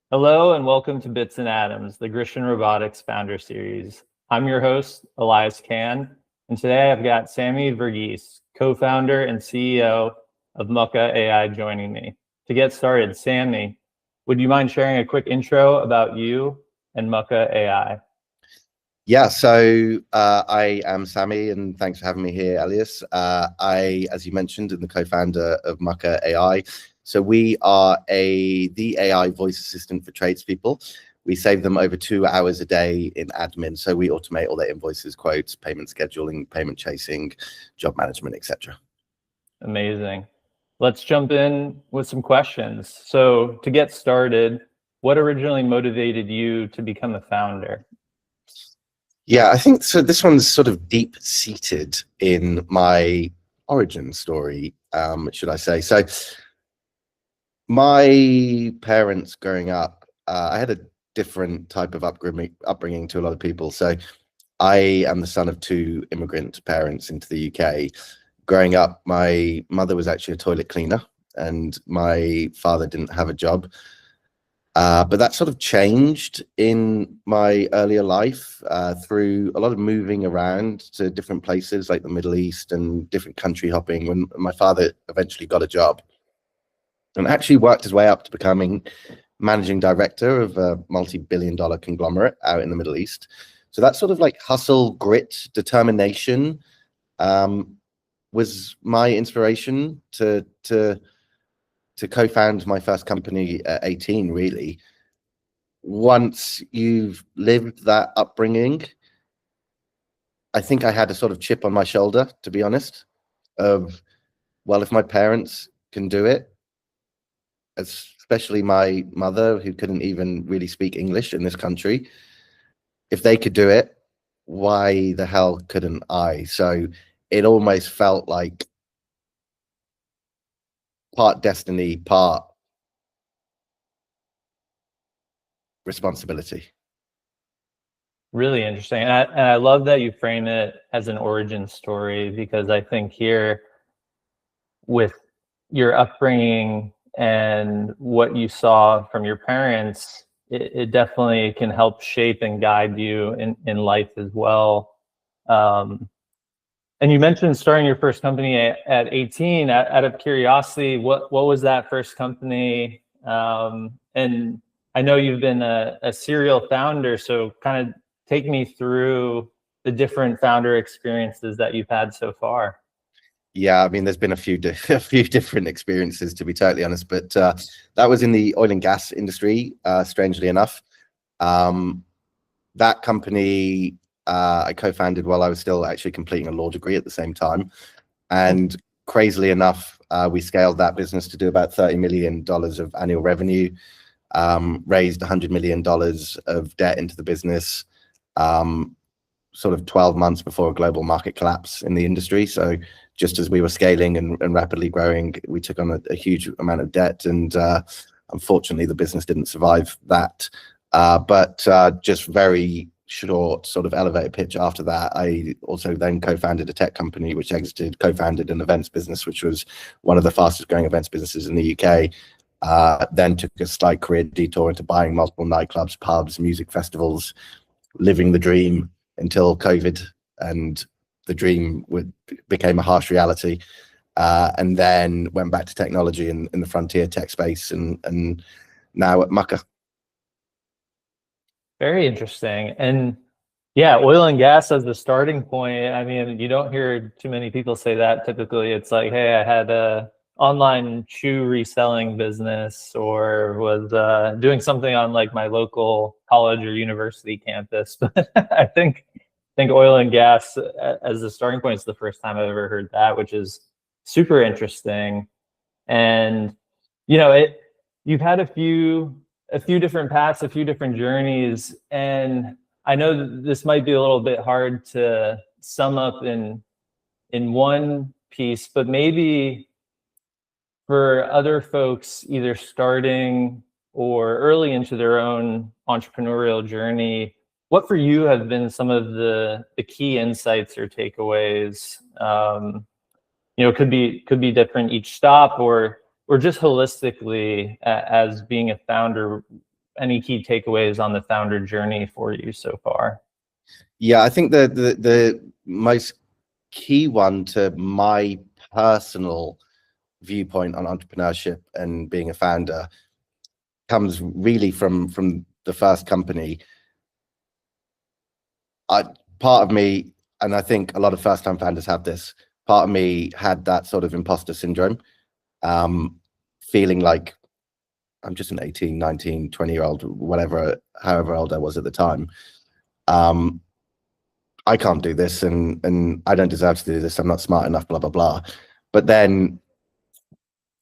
Hello and welcome to Bits and Atoms, the Grisham Robotics Founder Series. I'm your host, Elias Can, and today I've got Sammy Verghese, co-founder and CEO of Mucka AI, joining me. To get started, Sammy, would you mind sharing a quick intro about you and Mucka AI? Yeah, so I am Sammy, and thanks for having me here, Elias. As you mentioned, am the co-founder of Mucka AI. So we are the AI voice assistant for tradespeople. We save them over 2 hours a day in admin. So we automate all their invoices, quotes, payment scheduling, payment chasing, job management, etc. Amazing. Let's jump in with some questions. So to get started, what originally motivated you to become a founder? Yeah, I think so. This one's sort of deep-seated in my origin story, should I say. So my parents growing up, I had a different type of upbringing to a lot of people. So I am the son of 2 immigrant parents into the UK. Growing up, my mother was actually a toilet cleaner and my father didn't have a job. But that sort of changed in my earlier life through a lot of moving around to different places like the Middle East and different country hopping when my father eventually got a job and actually worked his way up to becoming managing director of a multi-billion-dollar conglomerate out in the Middle East. So that sort of like hustle, grit, determination was my inspiration to co-found my first company at 18, really. Once you've lived that upbringing, I think I had a sort of chip on my shoulder, to be honest, of, well, if my parents can do it, especially my mother, who couldn't even really speak English in this country, if they could do it, why the hell couldn't I? So it almost felt like part destiny, part responsibility. Really interesting. And I love that you frame it as an origin story, because I think here with your upbringing and what you saw from your parents, it definitely can help shape and guide you in life as well. And you mentioned starting your first company at 18. Out of curiosity, what was that first company? And I know you've been a serial founder, so kind of take me through the different founder experiences that you've had so far. Yeah, I mean, there's been a few different experiences, to be totally honest, but that was in the oil and gas industry, strangely enough. That company I co-founded while I was still actually completing a law degree at the same time. And crazily enough, we scaled that business to do about $30 million of annual revenue, raised $100 million of debt into the business, sort of 12 months before a global market collapse in the industry. So just as we were scaling and rapidly growing, we took on a huge amount of debt, and unfortunately the business didn't survive that. But just very short sort of elevator pitch after that, I also then co-founded a tech company which exited, co-founded an events business, which was one of the fastest growing events businesses in the UK. Then took a slight career detour into buying multiple nightclubs, pubs, music festivals, living the dream until COVID, and the dream became a harsh reality. And then went back to technology in the frontier tech space, and now at Mucka. Very interesting. And yeah, oil and gas as the starting point. I mean, you don't hear too many people say that. Typically, it's like, hey, I had a online shoe reselling business, or was doing something on like my local college or university campus. But I think oil and gas as the starting point is the first time I've ever heard that, which is super interesting. And you know, you've had a few different paths, a few different journeys, and I know this might be a little bit hard to sum up in one piece, but maybe for other folks either starting or early into their own entrepreneurial journey, what for you have been some of the key insights or takeaways? You know, could be different each stop, or just holistically as being a founder. any key takeaways on the founder journey for you so far? Yeah, I think the most key one to my personal viewpoint on entrepreneurship and being a founder comes really from the first company. Part of me, and I think a lot of first-time founders have this, part of me had that sort of imposter syndrome, feeling like I'm just an 18, 19, 20-year-old, whatever, however old I was at the time. I can't do this, and I don't deserve to do this. I'm not smart enough, blah, blah, blah. But then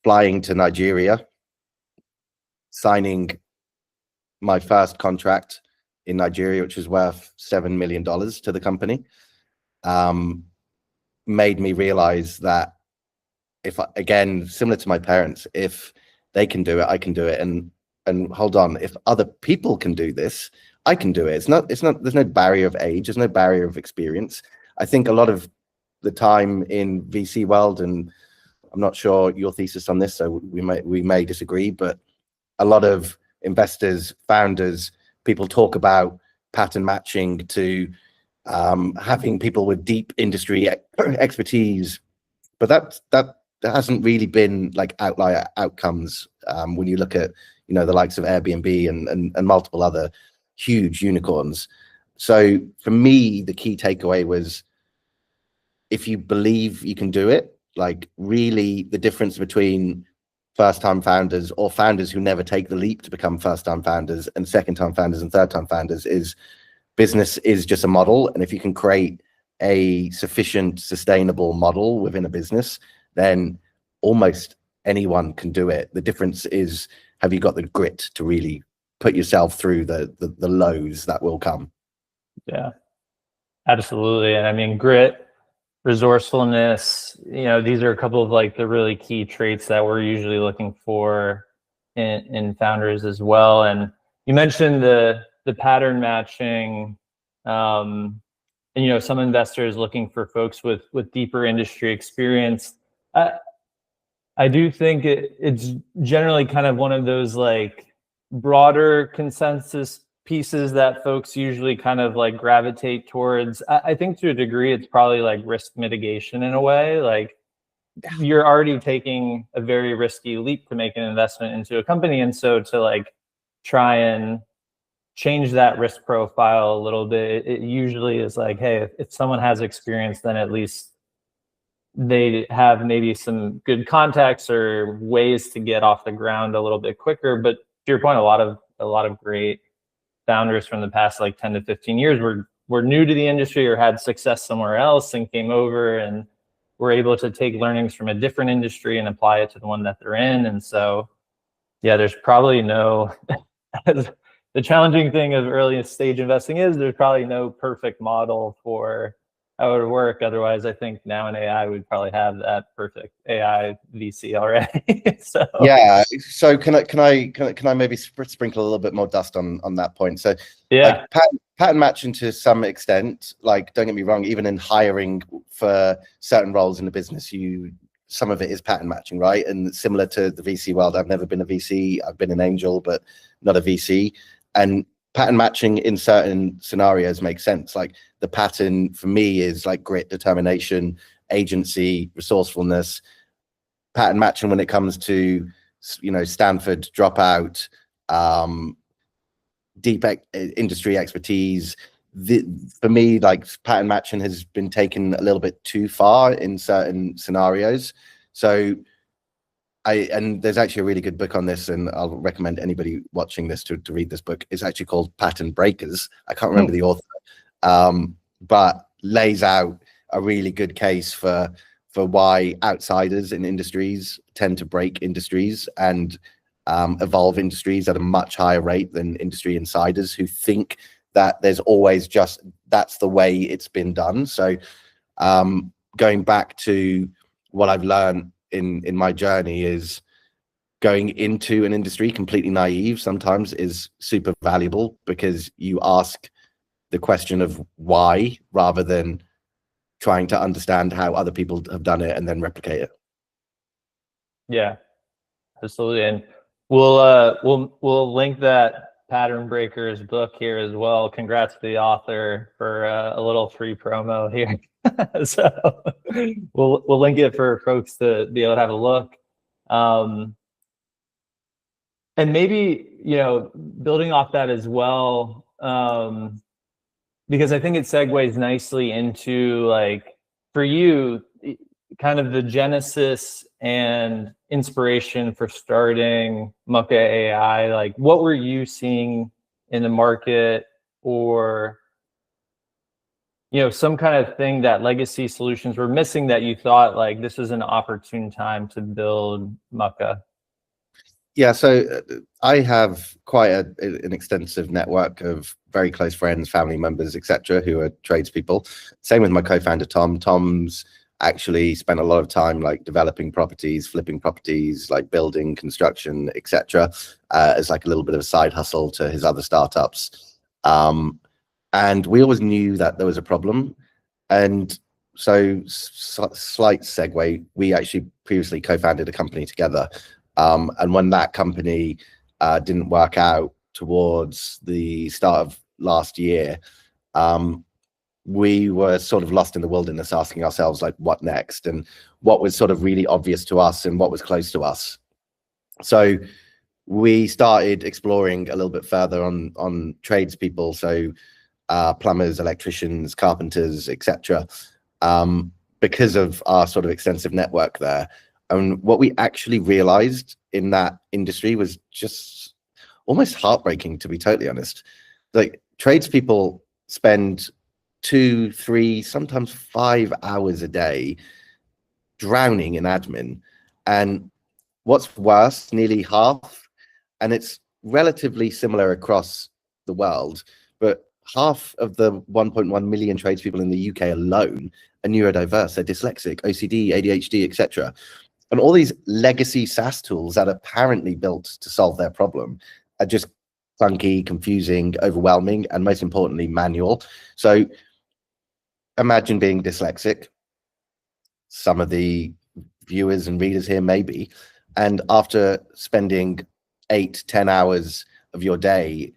flying to Nigeria, signing my first contract in Nigeria, which was worth $7 million to the company, made me realize that again, similar to my parents, if they can do it, I can do it. And hold on, if other people can do this, I can do it. It's not, there's no barrier of age. There's no barrier of experience. I think a lot of the time in VC world, and I'm not sure your thesis on this, so we may disagree, but a lot of investors, founders, people talk about pattern matching to having people with deep industry expertise, but that hasn't really been like outlier outcomes when you look at, you know, the likes of Airbnb and multiple other huge unicorns. So for me, the key takeaway was, if you believe you can do it, like really the difference between first-time founders or founders who never take the leap to become first-time founders and second-time founders and third-time founders is business is just a model. And if you can create a sufficient sustainable model within a business, then almost anyone can do it. The difference is, have you got the grit to really put yourself through the lows that will come? Yeah, absolutely. And I mean, grit, resourcefulness, you know, these are a couple of like the really key traits that we're usually looking for in founders as well. And you mentioned the pattern matching, and, you know, some investors looking for folks with deeper industry experience. I do think it's generally kind of one of those like broader consensus pieces that folks usually kind of like gravitate towards. I think to a degree, it's probably like risk mitigation in a way. Like you're already taking a very risky leap to make an investment into a company. And so to like try and change that risk profile a little bit, it usually is like, hey, if someone has experience, then at least they have maybe some good contacts or ways to get off the ground a little bit quicker. But to your point, a lot of great founders from the past like 10 to 15 years were new to the industry or had success somewhere else and came over and were able to take learnings from a different industry and apply it to the one that they're in. And so, yeah, there's probably no, the challenging thing of earliest stage investing is there's probably no perfect model for how it would work. Otherwise, I think now in AI, we'd probably have that perfect AI VC already. So yeah. So can I maybe sprinkle a little bit more dust on that point? So yeah, like pattern matching to some extent, like don't get me wrong, even in hiring for certain roles in the business, some of it is pattern matching, right? And similar to the VC world, I've never been a VC. I've been an angel, but not a VC. And pattern matching in certain scenarios makes sense. Like the pattern for me is like grit, determination, agency, resourcefulness. Pattern matching when it comes to, you know, Stanford dropout, deep industry expertise. For me, like pattern matching has been taken a little bit too far in certain scenarios. So and there's actually a really good book on this, and I'll recommend anybody watching this to read this book. It's actually called Pattern Breakers. I can't remember the author, but lays out a really good case for why outsiders in industries tend to break industries and evolve industries at a much higher rate than industry insiders who think that there's always just that's the way it's been done. So going back to what I've learned in my journey is going into an industry completely naive sometimes is super valuable, because you ask the question of why rather than trying to understand how other people have done it and then replicate it. yeah, absolutely. And we'll link that Pattern Breakers book here as well. Congrats to the author for a little free promo here. So we'll link it for folks to be able to have a look. And maybe, you know, building off that as well, because I think it segues nicely into, like, for you, kind of the genesis and inspiration for starting Mucka AI. Like, what were you seeing in the market, or, you know, some kind of thing that legacy solutions were missing that you thought, like, this is an opportune time to build Mucka? Yeah, so I have quite an extensive network of very close friends, family members, etc., who are tradespeople. Same with my co-founder Tom. Tom's actually spent a lot of time like developing properties, flipping properties, like building, construction, etc., as like a little bit of a side hustle to his other startups. And we always knew that there was a problem. And so, slight segue, we actually previously co-founded a company together. And when that company didn't work out towards the start of last year, we were sort of lost in the wilderness, asking ourselves, like, what next? And what was sort of really obvious to us and what was close to us. So we started exploring a little bit further on tradespeople, so plumbers, electricians, carpenters, etc., because of our sort of extensive network there. And what we actually realized in that industry was just almost heartbreaking, to be totally honest. Like, tradespeople spend 2, 3, sometimes 5 hours a day drowning in admin. And what's worse, nearly half, and it's relatively similar across the world, but half of the 1.1 million tradespeople in the UK alone are neurodiverse. They're dyslexic, OCD, ADHD, etc. And all these legacy SaaS tools that are apparently built to solve their problem are just clunky, confusing, overwhelming, and most importantly, manual. So imagine being dyslexic. Some of the viewers and readers here maybe, and after spending 8, 10 hours of your day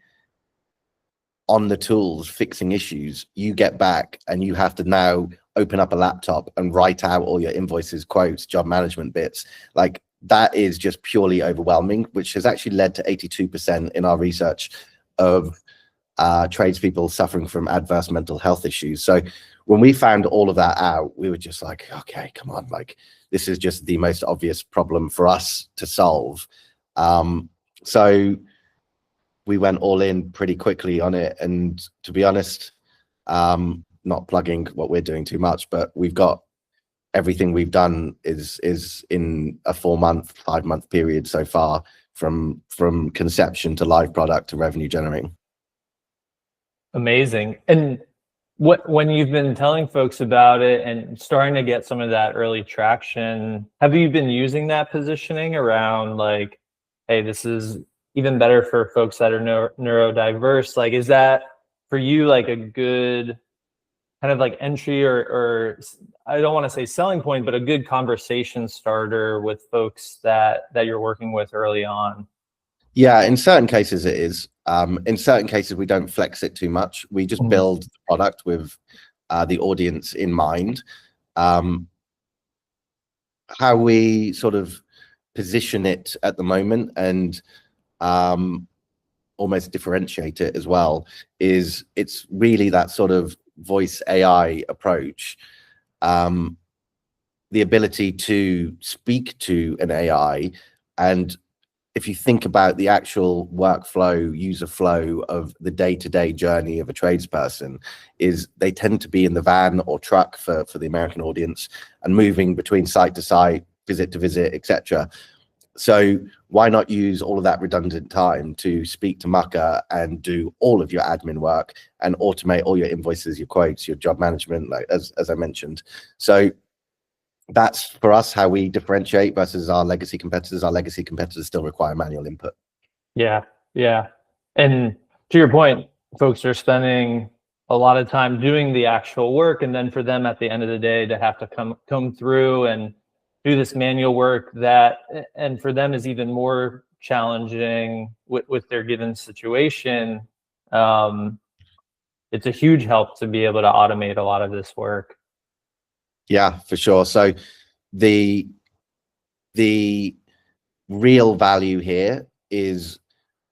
on the tools fixing issues, you get back and you have to now open up a laptop and write out all your invoices, quotes, job management bits. Like, that is just purely overwhelming, which has actually led to 82% in our research of tradespeople suffering from adverse mental health issues. So when we found all of that out, we were just like, okay, come on, like, this is just the most obvious problem for us to solve. So we went all in pretty quickly on it. And to be honest, not plugging what we're doing too much, but we've got everything we've done is in a 4-month, 5-month period so far, from conception to live product to revenue generating. Amazing. And when you've been telling folks about it and starting to get some of that early traction, have you been using that positioning around, like, hey, this is even better for folks that are neurodiverse? Like, is that for you like a good kind of like entry or I don't want to say selling point, but a good conversation starter with folks that you're working with early on? Yeah, in certain cases it is. In certain cases we don't flex it too much. We just build the product with the audience in mind. How we sort of position it at the moment and almost differentiate it as well is it's really that sort of voice AI approach. The ability to speak to an AI, and if you think about the actual workflow, user flow of the day-to-day journey of a tradesperson, is they tend to be in the van or truck for the American audience and moving between site to site, visit to visit, etc. So why not use all of that redundant time to speak to Mucka and do all of your admin work and automate all your invoices, your quotes, your job management, like as I mentioned. So that's for us how we differentiate versus our legacy competitors. Our legacy competitors still require manual input. Yeah, yeah. And to your point, folks are spending a lot of time doing the actual work, and then for them at the end of the day to have to come through and do this manual work that, and for them is even more challenging with their given situation, it's a huge help to be able to automate a lot of this work. Yeah, for sure. So the real value here is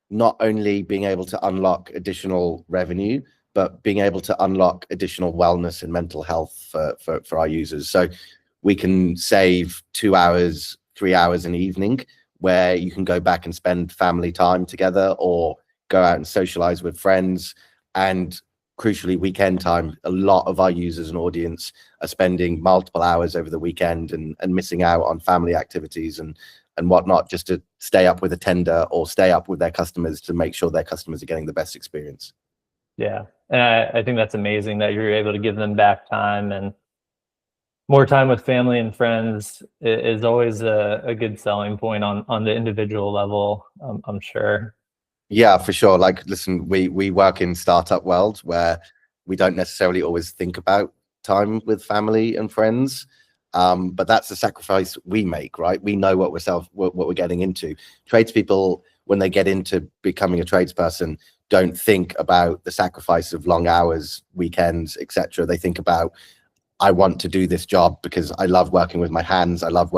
not only being able to unlock additional revenue, but being able to unlock additional wellness and mental health for our users. So we can save 2 hours, 3 hours in the evening where you can go back and spend family time together or go out and socialize with friends. And crucially, weekend time, a lot of our users and audience are spending multiple hours over the weekend and missing out on family activities and whatnot, just to stay up with a tender or stay up with their customers to make sure their customers are getting the best experience. Yeah, and I think that's amazing that you're able to give them back time, and more time with family and friends is always a good selling point on the individual level, I'm sure. Yeah, for sure. Like, listen, we work in startup world where we don't necessarily always think about time with family and friends. But that's the sacrifice we make, right? We know what we're getting into. Tradespeople, when they get into becoming a tradesperson, don't think about the sacrifice of long hours, weekends, etc. They think about, I want to do this job because I love working with my hands. I love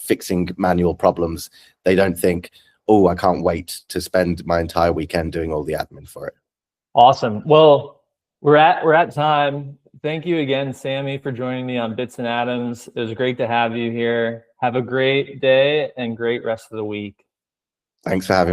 fixing manual problems. They don't think, oh, I can't wait to spend my entire weekend doing all the admin for it. Awesome. Well, we're at time. Thank you again, Sammy, for joining me on Bits and Atoms. It was great to have you here. Have a great day and great rest of the week. Thanks for having me.